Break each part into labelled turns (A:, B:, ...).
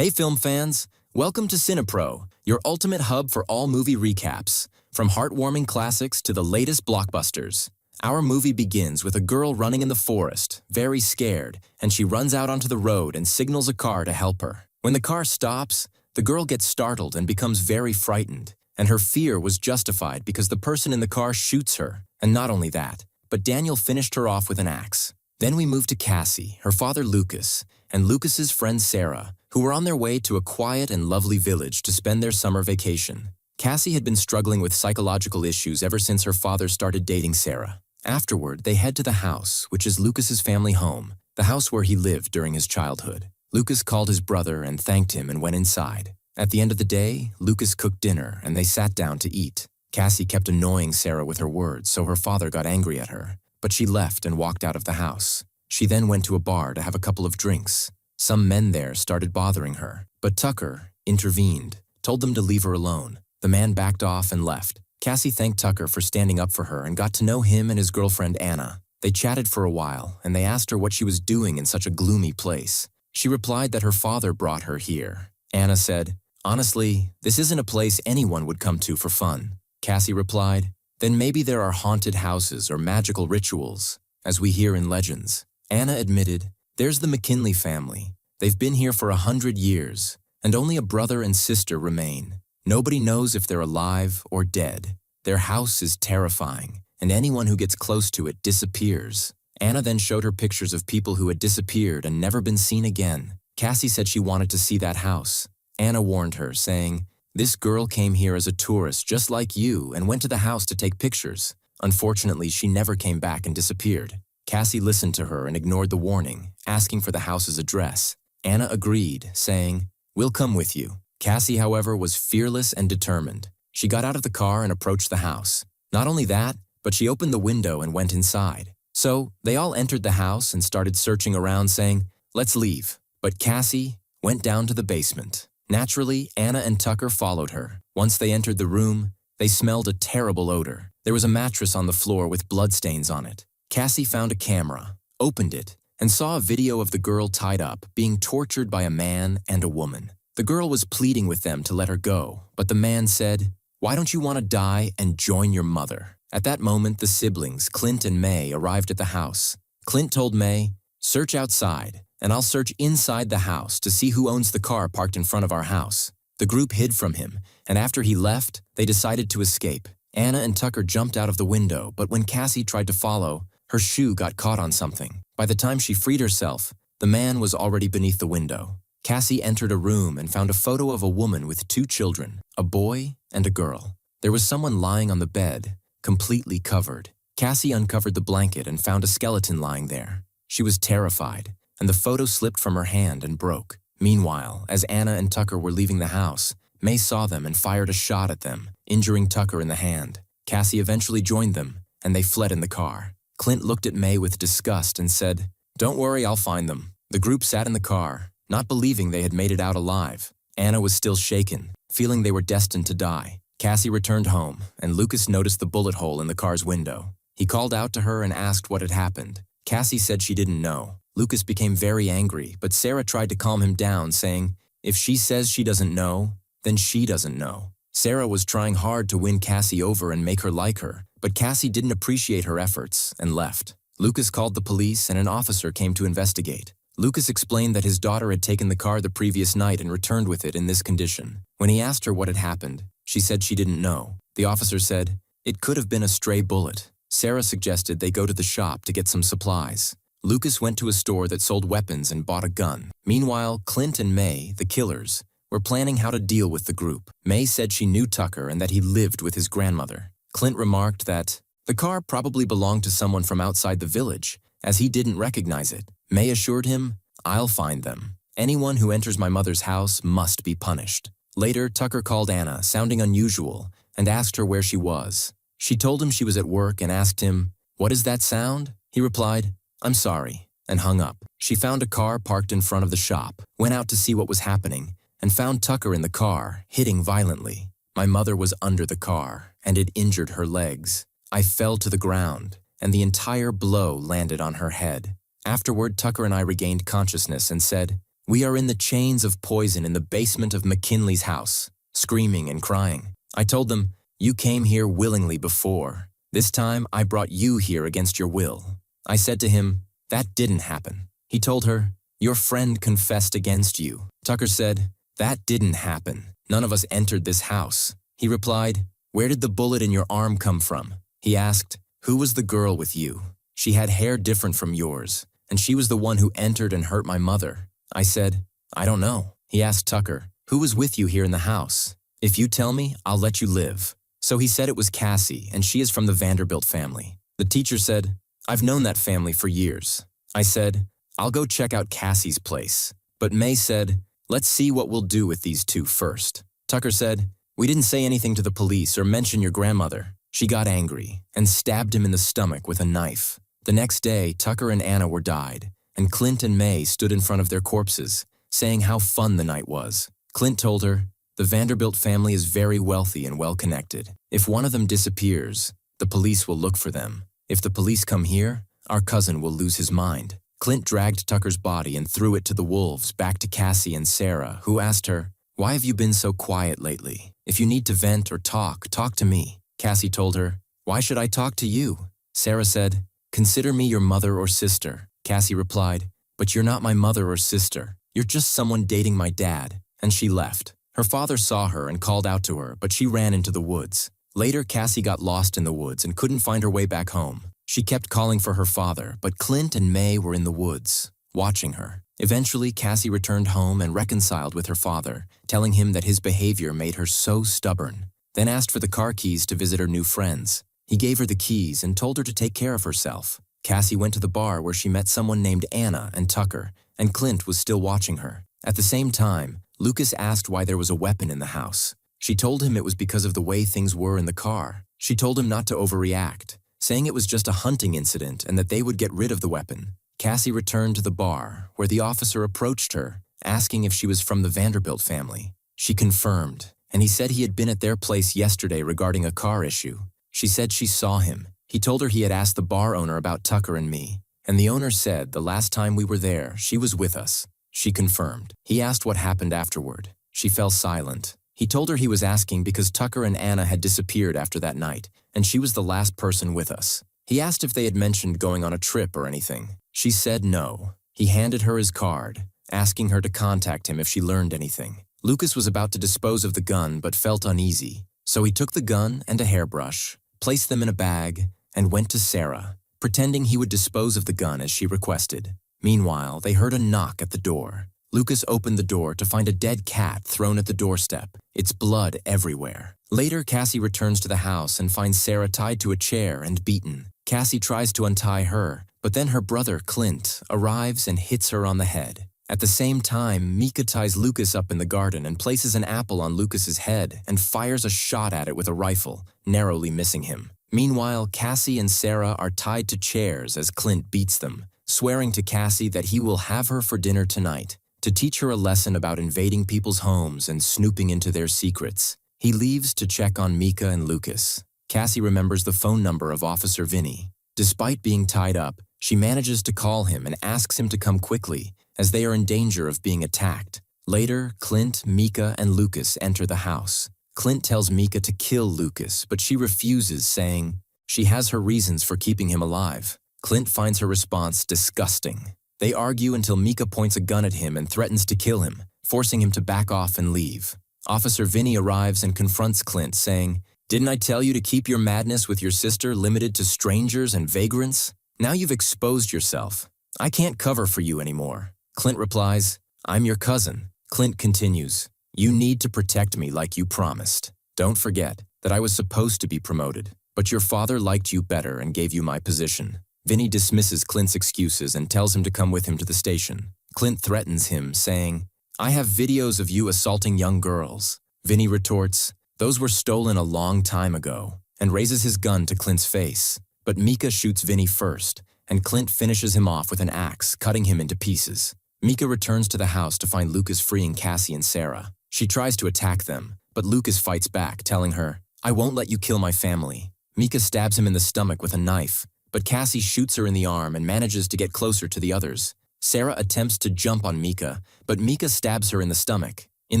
A: Hey film fans, welcome to CINEPRO, your ultimate hub for all movie recaps, from heartwarming classics to the latest blockbusters. Our movie begins with a girl running in the forest, very scared, and she runs out onto the road and signals a car to help her. When the car stops, the girl gets startled and becomes very frightened, and her fear was justified because the person in the car shoots her, and not only that, but Daniel finished her off with an axe. Then we move to Cassie, her father Lucas, and Lucas's friend Sarah, who were on their way to a quiet and lovely village to spend their summer vacation. Cassie had been struggling with psychological issues ever since her father started dating Sarah. Afterward, they head to the house, which is Lucas's family home, the house where he lived during his childhood. Lucas called his brother and thanked him and went inside. At the end of the day, Lucas cooked dinner and they sat down to eat. Cassie kept annoying Sarah with her words, so her father got angry at her, but she left and walked out of the house. She then went to a bar to have a couple of drinks. Some men there started bothering her, but Tucker intervened, told them to leave her alone. The man backed off and left. Cassie thanked Tucker for standing up for her and got to know him and his girlfriend Anna. They chatted for a while, and they asked her what she was doing in such a gloomy place. She replied that her father brought her here. Anna said, "Honestly, this isn't a place anyone would come to for fun." Cassie replied, "Then maybe there are haunted houses or magical rituals, as we hear in legends." Anna admitted, "There's the McKinley family. They've been here for 100 years, and only a brother and sister remain. Nobody knows if they're alive or dead. Their house is terrifying, and anyone who gets close to it disappears." Anna then showed her pictures of people who had disappeared and never been seen again. Cassie said she wanted to see that house. Anna warned her, saying, "This girl came here as a tourist just like you and went to the house to take pictures. Unfortunately, she never came back and disappeared." Cassie listened to her and ignored the warning, asking for the house's address. Anna agreed, saying, "We'll come with you." Cassie, however, was fearless and determined. She got out of the car and approached the house. Not only that, but she opened the window and went inside. So, they all entered the house and started searching around saying, "Let's leave." But Cassie went down to the basement. Naturally, Anna and Tucker followed her. Once they entered the room, they smelled a terrible odor. There was a mattress on the floor with bloodstains on it. Cassie found a camera, opened it, and saw a video of the girl tied up, being tortured by a man and a woman. The girl was pleading with them to let her go, but the man said, "Why don't you want to die and join your mother?" At that moment, the siblings, Clint and May, arrived at the house. Clint told May, "Search outside, and I'll search inside the house to see who owns the car parked in front of our house." The group hid from him, and after he left, they decided to escape. Anna and Tucker jumped out of the window, but when Cassie tried to follow, her shoe got caught on something. By the time she freed herself, the man was already beneath the window. Cassie entered a room and found a photo of a woman with 2 children, a boy and a girl. There was someone lying on the bed, completely covered. Cassie uncovered the blanket and found a skeleton lying there. She was terrified, and the photo slipped from her hand and broke. Meanwhile, as Anna and Tucker were leaving the house, May saw them and fired a shot at them, injuring Tucker in the hand. Cassie eventually joined them, and they fled in the car. Clint looked at May with disgust and said, "Don't worry, I'll find them." The group sat in the car, not believing they had made it out alive. Anna was still shaken, feeling they were destined to die. Cassie returned home, and Lucas noticed the bullet hole in the car's window. He called out to her and asked what had happened. Cassie said she didn't know. Lucas became very angry, but Sarah tried to calm him down, saying, "If she says she doesn't know, then she doesn't know." Sarah was trying hard to win Cassie over and make her like her, but Cassie didn't appreciate her efforts and left. Lucas called the police and an officer came to investigate. Lucas explained that his daughter had taken the car the previous night and returned with it in this condition. When he asked her what had happened, she said she didn't know. The officer said, "It could have been a stray bullet." Sarah suggested they go to the shop to get some supplies. Lucas went to a store that sold weapons and bought a gun. Meanwhile, Clint and May, the killers, were planning how to deal with the group. May said she knew Tucker and that he lived with his grandmother. Clint remarked that the car probably belonged to someone from outside the village, as he didn't recognize it. May assured him, "I'll find them. Anyone who enters my mother's house must be punished." Later, Tucker called Anna, sounding unusual, and asked her where she was. She told him she was at work and asked him, "What is that sound?" He replied, "I'm sorry," and hung up. She found a car parked in front of the shop, went out to see what was happening, and found Tucker in the car, hitting violently. "My mother was under the car, and it injured her legs. I fell to the ground, and the entire blow landed on her head." Afterward, Tucker and I regained consciousness and said, We are in the chains of poison in the basement of McKinley's house, screaming and crying. I told them, you came here willingly before. This time, I brought you here against your will. I said to him, that didn't happen. He told her, your friend confessed against you. Tucker said, that didn't happen. None of us entered this house. He replied, where did the bullet in your arm come from? He asked, who was the girl with you? She had hair different from yours, and she was the one who entered and hurt my mother. I said, I don't know. He asked Tucker, who was with you here in the house? If you tell me, I'll let you live. So he said it was Cassie, and she is from the Vanderbilt family. The teacher said, I've known that family for years. I said, I'll go check out Cassie's place. But May said, let's see what we'll do with these two first. Tucker said, we didn't say anything to the police or mention your grandmother. She got angry and stabbed him in the stomach with a knife. The next day, Tucker and Anna were died, and Clint and May stood in front of their corpses, saying how fun the night was. Clint told her, the Vanderbilt family is very wealthy and well-connected. If one of them disappears, the police will look for them. If the police come here, our cousin will lose his mind. Clint dragged Tucker's body and threw it to the wolves, back to Cassie and Sarah, who asked her, why have you been so quiet lately? If you need to vent or talk to me. Cassie told her, why should I talk to you? Sarah said, consider me your mother or sister. Cassie replied, but you're not my mother or sister. You're just someone dating my dad. And she left. Her father saw her and called out to her, but she ran into the woods. Later, Cassie got lost in the woods and couldn't find her way back home. She kept calling for her father, but Clint and May were in the woods, watching her. Eventually, Cassie returned home and reconciled with her father, telling him that his behavior made her so stubborn. Then asked for the car keys to visit her new friends. He gave her the keys and told her to take care of herself. Cassie went to the bar where she met someone named Anna and Tucker, and Clint was still watching her. At the same time, Lucas asked why there was a weapon in the house. She told him it was because of the way things were in the car. She told him not to overreact, saying it was just a hunting incident and that they would get rid of the weapon. Cassie returned to the bar, where the officer approached her, asking if she was from the Vanderbilt family. She confirmed, and he said he had been at their place yesterday regarding a car issue. She said she saw him. He told her he had asked the bar owner about Tucker and me, and the owner said the last time we were there, she was with us. She confirmed. He asked what happened afterward. She fell silent. He told her he was asking because Tucker and Anna had disappeared after that night, and she was the last person with us. He asked if they had mentioned going on a trip or anything. She said no. He handed her his card, asking her to contact him if she learned anything. Lucas was about to dispose of the gun but felt uneasy, so he took the gun and a hairbrush, placed them in a bag, and went to Sarah, pretending he would dispose of the gun as she requested. Meanwhile, they heard a knock at the door. Lucas opened the door to find a dead cat thrown at the doorstep, its blood everywhere. Later, Cassie returns to the house and finds Sarah tied to a chair and beaten. Cassie tries to untie her, but then her brother, Clint, arrives and hits her on the head. At the same time, Mika ties Lucas up in the garden and places an apple on Lucas's head and fires a shot at it with a rifle, narrowly missing him. Meanwhile, Cassie and Sarah are tied to chairs as Clint beats them, swearing to Cassie that he will have her for dinner tonight, to teach her a lesson about invading people's homes and snooping into their secrets. He leaves to check on Mika and Lucas. Cassie remembers the phone number of Officer Vinny. Despite being tied up, she manages to call him and asks him to come quickly, as they are in danger of being attacked. Later, Clint, Mika, and Lucas enter the house. Clint tells Mika to kill Lucas, but she refuses, saying she has her reasons for keeping him alive. Clint finds her response disgusting. They argue until Mika points a gun at him and threatens to kill him, forcing him to back off and leave. Officer Vinny arrives and confronts Clint, saying, "Didn't I tell you to keep your madness with your sister limited to strangers and vagrants? Now you've exposed yourself. I can't cover for you anymore." Clint replies, "I'm your cousin." Clint continues, "You need to protect me like you promised. Don't forget that I was supposed to be promoted, but your father liked you better and gave you my position." Vinny dismisses Clint's excuses and tells him to come with him to the station. Clint threatens him, saying, "I have videos of you assaulting young girls." Vinny retorts, "Those were stolen a long time ago," and raises his gun to Clint's face. But Mika shoots Vinny first, and Clint finishes him off with an axe, cutting him into pieces. Mika returns to the house to find Lucas freeing Cassie and Sarah. She tries to attack them, but Lucas fights back, telling her, "I won't let you kill my family." Mika stabs him in the stomach with a knife, but Cassie shoots her in the arm and manages to get closer to the others. Sarah attempts to jump on Mika, but Mika stabs her in the stomach. In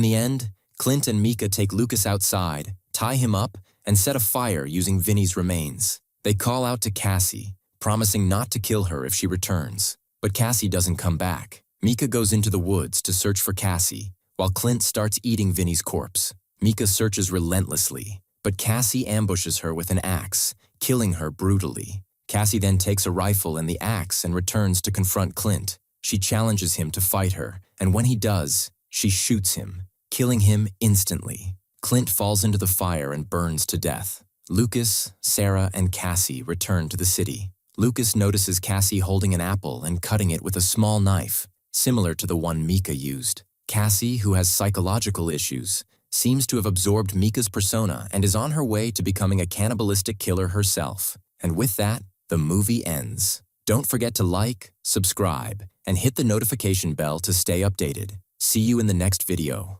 A: the end, Clint and Mika take Lucas outside, tie him up, and set a fire using Vinny's remains. They call out to Cassie, promising not to kill her if she returns. But Cassie doesn't come back. Mika goes into the woods to search for Cassie, while Clint starts eating Vinny's corpse. Mika searches relentlessly, but Cassie ambushes her with an axe, killing her brutally. Cassie then takes a rifle and the axe and returns to confront Clint. She challenges him to fight her, and when he does, she shoots him, killing him instantly. Clint falls into the fire and burns to death. Lucas, Sarah, and Cassie return to the city. Lucas notices Cassie holding an apple and cutting it with a small knife, similar to the one Mika used. Cassie, who has psychological issues, seems to have absorbed Mika's persona and is on her way to becoming a cannibalistic killer herself. And with that, the movie ends. Don't forget to like, subscribe, and hit the notification bell to stay updated. See you in the next video.